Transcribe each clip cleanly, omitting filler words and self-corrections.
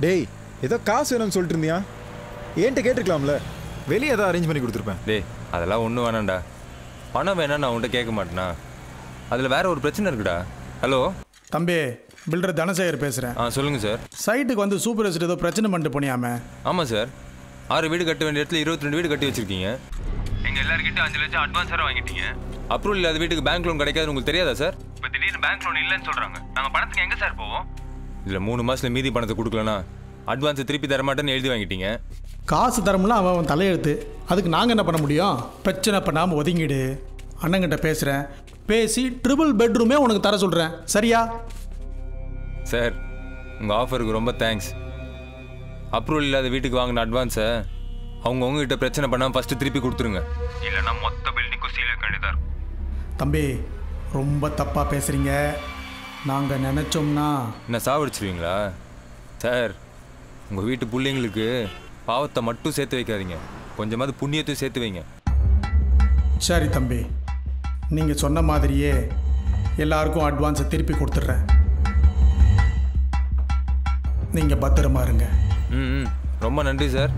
டேய் ஏதோ காசு வேணும்னு சொல்லிட்டு இருந்தியா? ஏன்ட்ட கேட்டுருக்கலாம்ல, வெளியே ஏதாவது அரேஞ்ச் பண்ணி கொடுத்துருப்பேன். டேய் அதெல்லாம் ஒன்றும் வேணாண்டா. பணம் வேணா நான் உன்கிட்ட கேட்க மாட்டேனா? அதில் வேற ஒரு பிரச்சனை இருக்குடா. ஹலோ தம்பி, பில்டர் தனசேகர் பேசுகிறேன். சொல்லுங்கள் சார். சைட்டுக்கு வந்து சூப்பர்வைசர் ஏதோ பிரச்சனை பண்ணிட்டு போனியாமே? ஆமாம் சார். 6 வீடு கட்ட வேண்டிய இடத்துல 22 வீடு கட்டி வச்சிருக்கீங்க. எங்கள் எல்லாருக்கிட்ட 5 லட்சம் அட்வான்ஸ் வேறு வாங்கிட்டீங்க. அப்ரூவல் இல்லாத வீட்டுக்கு பேங்க் லோன் கிடைக்காது உங்களுக்கு தெரியாதா சார்? இப்போ திடீர்னு பேங்க் லோன் இல்லைன்னு சொல்கிறாங்க. நாங்கள் பணத்துக்கு எங்கே சார் போவோம்? இதில் 3 மாதத்தில் மீதி பணத்தை கொடுக்கலனா அட்வான்ஸை திருப்பி தரமாட்டேன்னு எழுதி வாங்கிட்டீங்க. காசு தரமுலாம் அவன் தலையெழுத்து. அதுக்கு நாங்கள் என்ன பண்ண முடியும்? பிரச்சனை பண்ணாமல் ஒதுங்கிடு. அண்ணங்கிட்ட பேசுகிறேன், பேசி ட்ரிபிள் பெட்ரூமே உனக்கு தர சொல்கிறேன். சரியா சார்? உங்கள் ஆஃபருக்கு ரொம்ப தேங்க்ஸ். அப்ரூவல் இல்லாத வீட்டுக்கு வாங்கின அட்வான்ஸை உங்ககிட்ட பிரச்சனை பண்ணாமல் ஃபஸ்ட்டு திருப்பி கொடுத்துருங்க. இல்லைன்னா மொத்த பில்டிங்க்கும் சீல் வைக்க வேண்டியதாக இருக்கும். தம்பி, ரொம்ப தப்பாக பேசுகிறீங்க. நாங்கள் நினச்சோம்னா என்ன சாவடிச்சிருவீங்களா? சார், உங்கள் வீட்டு பிள்ளைங்களுக்கு பாவத்தை மட்டும் சேர்த்து வைக்காதீங்க, கொஞ்சமாவது புண்ணியத்தையும் சேர்த்து வைங்க. சரி தம்பி, நீங்கள் சொன்ன மாதிரியே எல்லாருக்கும் அட்வான்ஸை திருப்பி கொடுத்துட்றேன். நீங்கள் பத்திரமா இருங்க. ம், ரொம்ப நன்றி சார்.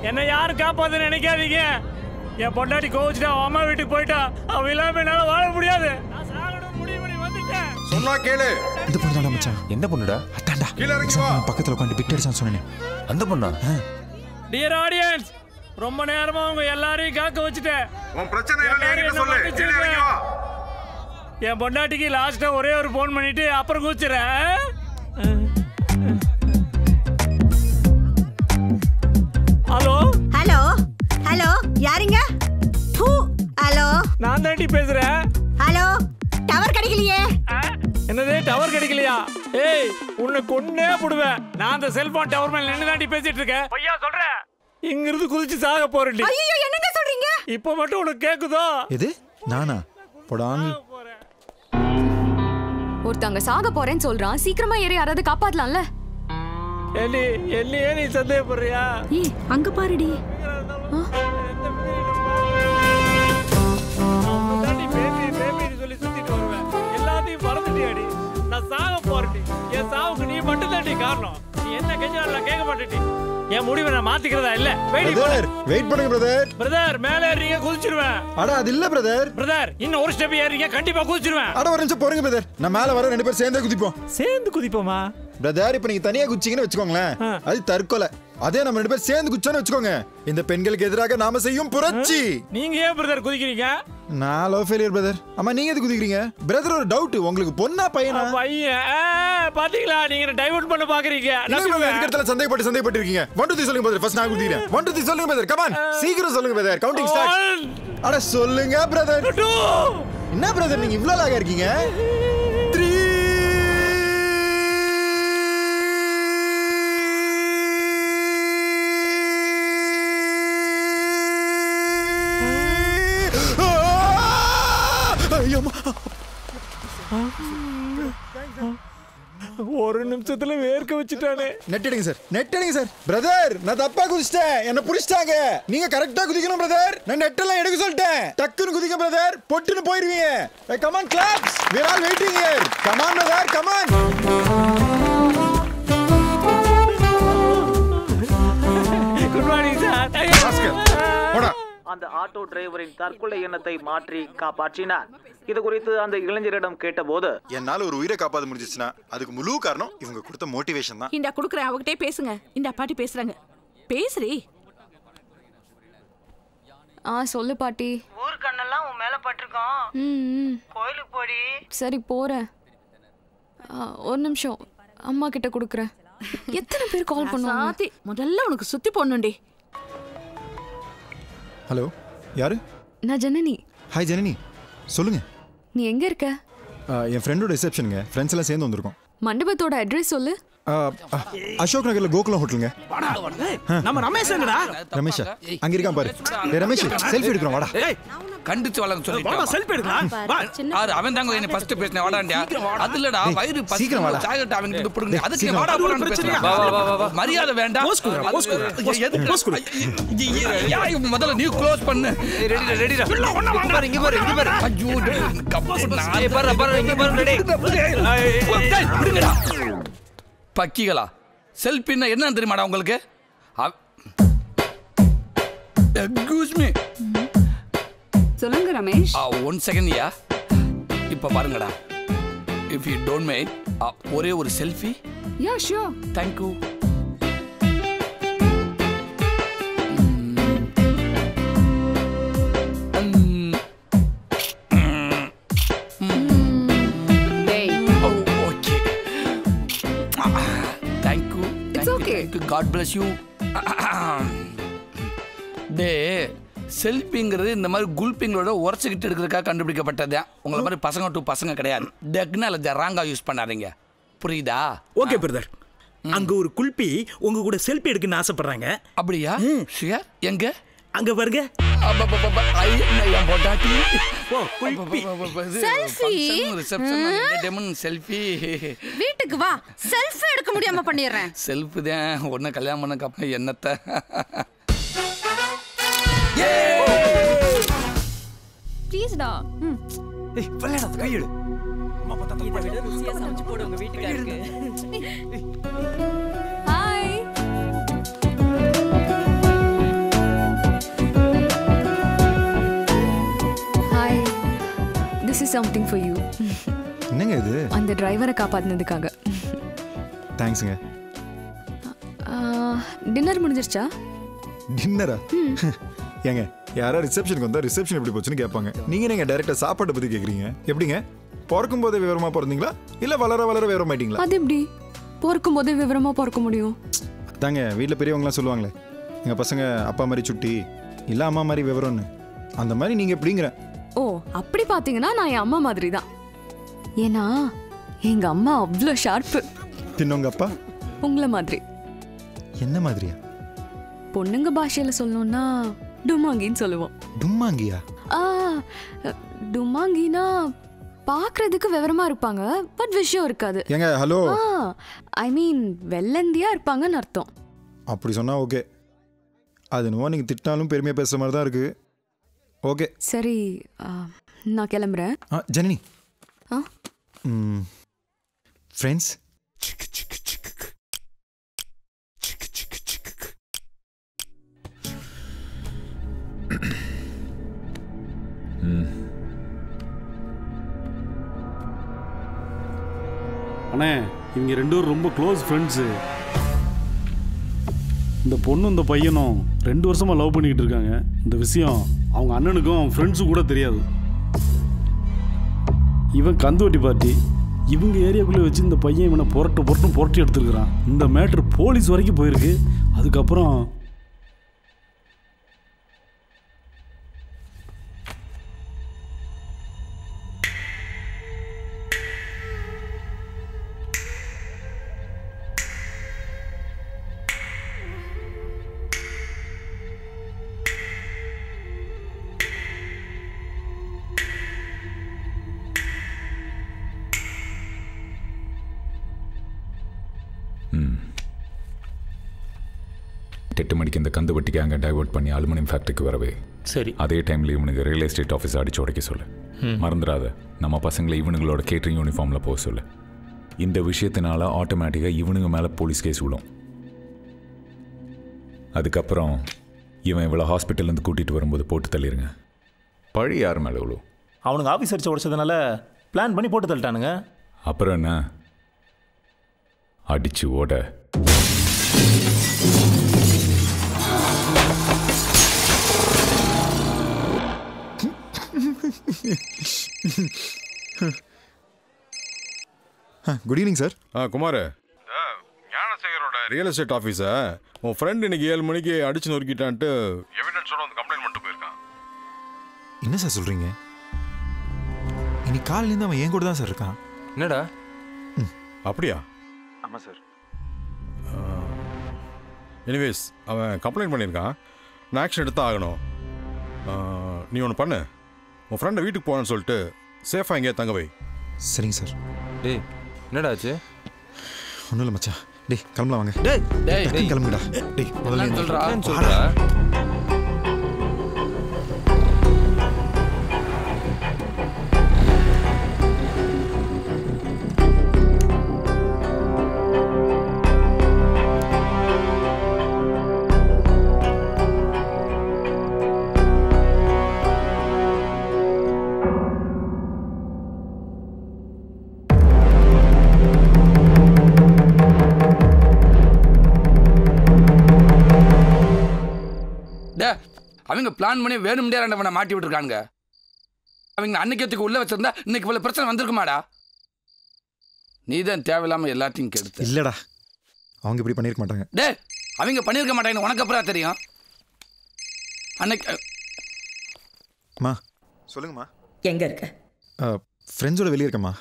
என்ன யாரும் காப்பாத்து நினைக்காதீங்க. என் பொண்டாட்டி கோவிச்சுட்டா, அம்மா வீட்டுக்கு போயிட்டா. அவ இல்லாம என்னால வாழ முடியாது. நான் சாகணும்னு முடிவு பண்ணி வந்துட்டேன். சொன்னா கேளு. இந்த பொண்ணு தான் மச்சான். என்ன பொண்ணுடா? அதான்டா, கீழ இறங்கி வா. பக்கத்துல உட்கார்ந்து பிட் அடிச்சான்னு சொன்னேன். அந்த பொண்ணா? டியர் ஆடியன்ஸ், ரொம்ப நேரமா உங்க எல்லாரையும் காக்க வச்சுட்டேன். உன் பிரச்சனை என்ன என்கிட்ட சொல்லு. கீழ இறங்கி வா. என் பொண்டாட்டிக்கு லாஸ்டா ஒரே ஒரு போன் பண்ணிட்டு அப்புறம் கூச்சிறேன். ஹலோ ஹலோ ஹலோ, யாருங்க? ஹலோ, நான் தாண்டி பேசுறேன். ஹலோ, டவர் கிடைக்கலையே. என்னது டவர் கிடைக்கலையா? ஏய், உன்னை கொன்னே போடுவேன். நான் அந்த செல்போன் டவர் மேல நின்னு தாண்டி பேசிட்டு இருக்கேன். ஐயா சொல்றேன், இங்க இருந்து குதிச்சு சாக போறேன். ஐயோ, என்னங்க சொல்றீங்க? இப்ப மட்டும் உனக்கு கேக்குதோ? எது நானா? போடாங்க. ஒருத்தங்க சாக போறேன்னு சொல்றான், சீக்கிரமா ஏறி யாராவது காப்பாத்தலாம்ல. என்னையே நீ சந்தேகப்படுறியா? ஏய், அங்க பாருடி. சொல்லி சுத்திட்டு வருவேன். எல்லாத்தையும் மறந்துட்டியாடி. நான் சாக போறேன். என் சாவுக்கு நீ மட்டும் தாண்டி காரணம். நீ என்ன கெஞ்சாலும் கேட்க மாட்டேடி. என் முடிவை நான் மாத்திக்கிறதா இல்ல. வெயிட் பண்ணுங்க பிரதர். பிரதர், மேல ஏறீங்க குதிச்சிடுவேன். அட அது இல்ல பிரதர். பிரதர், இன்னும் ஒரு ஸ்டெப் ஏறீங்க கண்டிப்பா குதிச்சிடுவேன். அட ஒரு நிமிஷம் போறீங்க பிரதர். நான் மேல வர, 2 பேரும் சேர்ந்தே குதிப்போம். சேர்ந்து குதிப்போமா? பிரதர், இப்ப நீங்க தனியா குதிச்சீங்கன்னு வெச்சுக்கோங்களேன், அது தற்கொலை. அதே நம்ம 2 பேரும் சேர்ந்து குதிச்சோன்னு வெச்சுக்கோங்க, இந்த பெண்களுக்கு எதிராக நாம செய்யும் புரட்சி. நீங்க ஏன் பிரதர் குதிக்கிறீங்க? நான் லவ் ஃபெயிலியர் பிரதர். அம்மா நீங்க எது குதிக்கிறீங்க? பிரதர், ஒரு டவுட், உங்களுக்கு பொண்ணா பையனா? பையன். பாத்தீங்களா, நீங்க டைவர்ட் பண்ண பாக்குறீங்க. இடத்துல சந்தேகப்பட்டு இருக்கீங்க. 1 2 3 சொல்லுங்க பிரதர். ஃபர்ஸ்ட் நான் குதிக்கிறேன். 1 2 3 சொல்லுங்க பிரதர். கம் ஆன், சீக்கிரம் சொல்லுங்க பிரதர். Counting start. அட சொல்லுங்க பிரதர். என்ன பிரதர் நீங்க இவ்ளோ லாகா இருக்கீங்க? 3 ஒரு நிமிஷத்துல வேர்க்க வச்சுட்டானே. நெட்டடிங்க சார், நெட்டடிங்க சார். பிரதர், நான் தப்பா குதிச்சிட்டேன், என்ன புடிச்சிட்டாங்க. நீங்க கரெக்ட்டா குதிக்கணும் பிரதர். நான் நெட்டெல்லாம் எடுக்க சொல்லிட்டேன். டக்குன்னு குதிங்க பிரதர், பொட்டுன்னு போயிருவீங்க. Come on claps, we are all waiting here. Come on brother, come on. Good morning sir. Bhaskar, போடா. அந்த ஆட்டோ டிரைவரின் தற்கொலை எண்ணத்தை மாற்றி காப்பாற்றினார். இது குறித்து அந்த இளைஞரிடம் கேட்டபோது, என்னால ஒரு உயிரை காப்பாற்ற முடிஞ்சிச்சுன்னா அதுக்கு முழு காரணம் இவங்க கொடுத்த மோட்டிவேஷன் தான். இந்த குடுக்குறேன், அவகிட்டே பேசுங்க. இந்த பாட்டி பேசுறாங்க, பேசுறி. சொல்லு பாட்டி. ஊர் கண்ணெல்லாம் உன் மேல பட்டிருக்கோம். கோயிலுக்கு போடி. சரி போறேன். ஒரு நிமிஷம் அம்மா கிட்ட கொடுக்குறேன். எத்தனை பேர் கால் பண்ணுவாங்க? முதல்ல உனக்கு சுத்தி போடணும்டி. ஹலோ, யாரு? நான் ஜனனி. ஹாய் ஜனனி, சொல்லுங்க. நீ எங்க இருக்க? என் ஃப்ரெண்டோட ரிசப்ஷனுங்க. ஃப்ரெண்ட்ஸ் எல்லாம் சேர்ந்து வந்திருக்கோம். மண்டபத்தோட அட்ரஸ் சொல்லு. அசோக் நகர்ல கோகுலம் ஹோட்டலுங்க. நம்ம ரமேஷ் எங்கடா? ரமேஷா அங்க இருக்கான் பாரு. ரமேஷ் செல்ஃபி எடுக்கறோம் வாடா. கண்டிச்சு வளங்க சொல்லிட்டு வாடா செல்ஃபி எடுக்கலாம். வா. அவன் தாங்க என்ன ஃபர்ஸ்ட் பேசின வாடாண்டியா. அதுலடா வயிறு பசி சாகட்ட அவன் கிட்ட புடுங்க. அதுக்கு வாடா போறான்னு பேசுறீங்க. வா மரியாதை வேண்டாம். போஸ் குடு. யா முதல்ல நீ க்ளோஸ் பண்ணு. ரெடிடா. இங்க பாரு. ஐயோ கப்பஸ் நான் பாரு இங்க பாரு ரெடி. பக்கிகளா செல்ஃபின்னா என்ன தெரியுமாடா உங்களுக்கு? Excuse me. சொல்லுங்க ரமேஷ். 1 செகண்ட் யா. இப்ப பாருங்கடா. இஃப் யூ டோன்ட் மைண்ட் ஒரே ஒரு selfie. Yeah sure. Thank you. God bless you. டே செல்ஃபிங்கிறது இந்த மாதிரி குல்பிங்களோட உரைச்சிக்கிட்டு இருக்கிறதுக்காக கண்டுபிடிக்கப்பட்டது. உங்களை மாதிரி பசங்க டு பசங்க கிடையாது. டெக்னாலஜி ராங்கா யூஸ் பண்ணாதீங்க, புரியுதா? Okay brother. அங்க ஒரு குல்பி உங்க கூட செல்ஃபி எடுக்கணும்னு ஆசைப்படுறாங்க. அப்படியா? ஷியர். எங்க? அங்க பாருங்க. செல்ஃபி வீட்டுக்கு வா. செல்ஃபி எடுக்க முடியாம பண்ணிடுறேன். செல்ஃபி தான் ஒன்னு கல்யாணம் பண்ண கப்ப என்னத்த. ப்ளீஸ்டா. ஏய் வள்ளடா கையெடு. அம்மா பார்த்தா இத விட ருசியா சமைச்சு போடு உங்க வீட்டுக்காரருக்கு. Hi. Hi. This is something for you. என்னங்க இது? அந்த டிரைவரை காப்பாத்துனதுக்காக. தேங்க்ஸ்ங்க. டின்னர் முடிஞ்சிருச்சா? டின்னரா? ஏங்க யாரா ரிசப்ஷனுக்கு வந்தா ரிசப்ஷன் எப்படி போச்சுன்னு கேட்பாங்க. நீங்க நீங்க டைரக்டா சாப்பாட்டை பத்தி கேக்குறீங்க. எப்படிங்க? பிறக்கும் போதே விவரமா பிறந்தீங்களா இல்ல வளர வளர விவரம் ஆயிட்டீங்களா? அது எப்படி பிறக்கும் போதே விவரமா பிறக்க முடியும்? தாங்க வீட்டில் பெரியவங்களாம் சொல்லுவாங்களே, எங்க பசங்க அப்பா மாதிரி சுட்டி இல்ல அம்மா மாதிரி விவரம்னு. அந்த மாதிரி நீங்க எப்படிங்கிற? ஓ அப்படி பாத்தீங்கன்னா நான் என் அம்மா மாதிரி தான். ஏன்னா எங்க அம்மா அவ்வளோ ஷார்ப்பு. பின்னவங்க அப்பா உங்களை மாதிரி. என்ன மாதிரியா? பொண்ணுங்க பாஷையில சொல்லணும்னா டுமாங்கின்னு சொல்லுவோம். டுமாங்கியா? டுமாங்கினா பாக்குறதுக்கு விவரமா இருப்பாங்க, பட் விஷயம் இருக்காது. ஏங்க ஹலோ, ஐ மீன் வெள்ளந்தியா இருப்பாங்கன்னு அர்த்தம். அப்படி சொன்னா ஓகே. அது என்னவோ நீங்க திட்டாலும் பெருமையா பேசுற மாதிரி தான் இருக்கு. ஓகே சரி, நான் கிளம்புறேன். ஜனனி ஃப்ரெண்ட்ஸ். அண்ணே இவங்க ரெண்டு பேரும் ரொம்ப க்ளோஸ் ஃப்ரெண்ட்ஸு. இந்த பொண்ணும் இந்த பையனும் 2 வருஷமாக லவ் பண்ணிக்கிட்டு இருக்காங்க. இந்த விஷயம் அவங்க அண்ணனுக்கும் அவங்க ஃப்ரெண்ட்ஸும் கூட தெரியாது. இவன் கந்துவட்டி பார்ட்டி. இவங்க ஏரியாக்குள்ளே வச்சு இந்த பையன் இவனை புரட்டி எடுத்துருக்கிறான். இந்த மேட்ரு போலீஸ் வரைக்கும் போயிருக்கு. அதுக்கப்புறம் எட்டு மணிக்கு இந்த கந்து வட்டிக்கு அங்கே டைவர்ட் பண்ணி அலுமினியம் ஃபேக்ட்ரிக்கு வரவே. சரி. அதே டைமில் இவனுக்கு ரியல் எஸ்டேட் ஆஃபீஸ் அடிச்சு உடைக்க சொல்லு. மறந்துடாத, நம்ம பசங்களை இவனுங்களோட கேட்டரிங் யூனிஃபார்மில் போக சொல்லு. இந்த விஷயத்தினால ஆட்டோமேட்டிக்காக இவனுங்க மேலே போலீஸ் கேஸ் விடும். அதுக்கப்புறம் இவன் இவ்வளோ ஹாஸ்பிட்டல்லேருந்து கூட்டிகிட்டு வரும்போது போட்டு தள்ளிடுங்க. பழி யார் மேலே இவ்வளோ? அவனுங்க ஆஃபீஸ் அடிச்சு உடச்சதுனால பிளான் பண்ணி போட்டு தள்ளிட்டானுங்க. அப்புறம் என்ன? அடிச்சு ஓட. Good evening sir. குமார், ஞானசேகரோட ரியல் எஸ்டேட் ஆஃபீஸை உன் ஃப்ரெண்ட் இன்னைக்கு 7 மணிக்கு அடிச்சு நொறுக்கிட்டான்ட்டு எவிடன்ஸோட வந்து கம்ப்ளைண்ட் பண்ணிட்டு போயிருக்கான். என்ன சார் சொல்கிறீங்க? இன்னைக்கு காலையிலேருந்து அவன் என் கூட தான் சார் இருக்கான். என்னடா? அப்படியா? ஆமாம் சார். எனிவேஸ், அவன் கம்ப்ளைண்ட் பண்ணியிருக்கான். நான் ஆக்ஷன் எடுத்தான் ஆகணும். நீ ஒன்று பண்ணு, உன் ஃப்ரெண்டை வீட்டுக்கு போகணுன்னு சொல்லிட்டு சேஃபாக எங்கேயா தங்க வை. சரிங்க சார். டேய் என்னடா ஆச்சு? ஒன்றும் இல்லை மச்சான். டேய் கிளம்பலாம் வாங்க. டேய் கிளம்புடா. டேய் முதல்ல சொல்றா. அவங்க பிளான் பண்ணி வேணும்டே ரெண்டவனை மாட்டி விட்டுருக்காங்க. அவங்க அன்னைக்கு உள்ள வச்சிருந்தா இன்னைக்கு இவ்வளவு பிரச்சனை வந்திருக்குமாடா? நீ தான் தேவையில்லாம எல்லாத்தையும் கெடுத்து. இல்லடா, அவங்க இப்படி பண்ணிருக்க மாட்டாங்க. டே அவங்க பண்ணிருக்க மாட்டாங்க, உனக்கு அப்புறம் தெரியும். அன்னைக்கு அம்மா சொல்லுங்கம்மா. எங்க இருக்க? ஃப்ரெண்ட்ஸோட வெளியே இருக்கம்மா.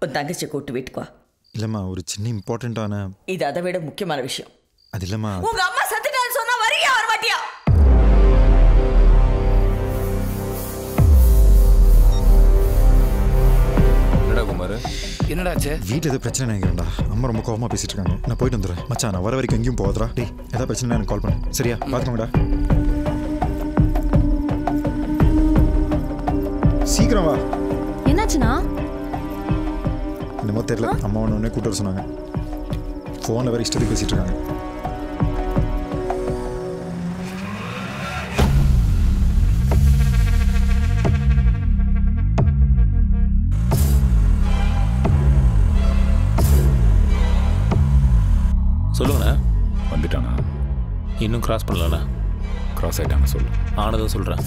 உன் தங்கச்சி கூட்டு வீட்டுக்கு வா. இல்லைம்மா, ஒரு சின்ன இம்பார்ட்டண்ட்டான. இது அதை விட முக்கியமான விஷயம். அது இல்லைம்மா. உங்க அம்மா சத்துட்டான்னு சொன்னா வரியா வர மாட்டியா? என்னடாச்சு? வீட்டில் ஏதோ பிரச்சனை நினைக்கிறேன்டா. அம்மா ரொம்ப கோவமாக பேசிட்டு இருக்காங்க. நான் போயிட்டு வந்துடுறேன். மச்சான், நான் வர வரைக்கும் எங்கேயும் போதா. டேய் ஏதாவது பிரச்சனை எனக்கு கால் பண்ணு. சரியா? பார்த்துக்கோங்கடா. சீக்கிரம் வா. என்னாச்சுண்ணா? என்னமோ தெரியல, அம்மா ஒன்று கூட்டு வர சொன்னாங்க. ஃபோனில் வேறு இஷ்டத்துக்கு பேசிட்டு இருக்காங்க. சொல்லுங்கண்ணா. வந்துட்டானா? இன்னும் கிராஸ் பண்ணலண்ணா. கிராஸ் ஆகிட்டாங்க சொல்லு. ஆனதும் சொல்கிறேன்.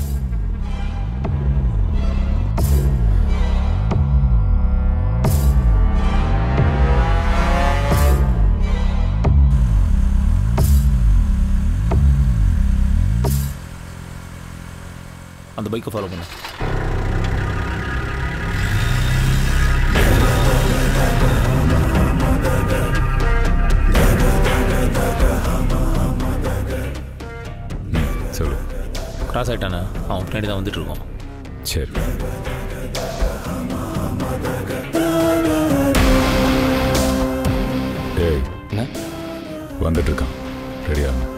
அந்த பைக்கை ஃபாலோ பண்ண. சொல்லு. கிராஸ் ஆகிட்டானே, அவன் பின்னாடி தான் வந்துட்டு இருக்கோம். சரி. டேய் என்ன வந்துட்டு இருக்கான். ரெடியாக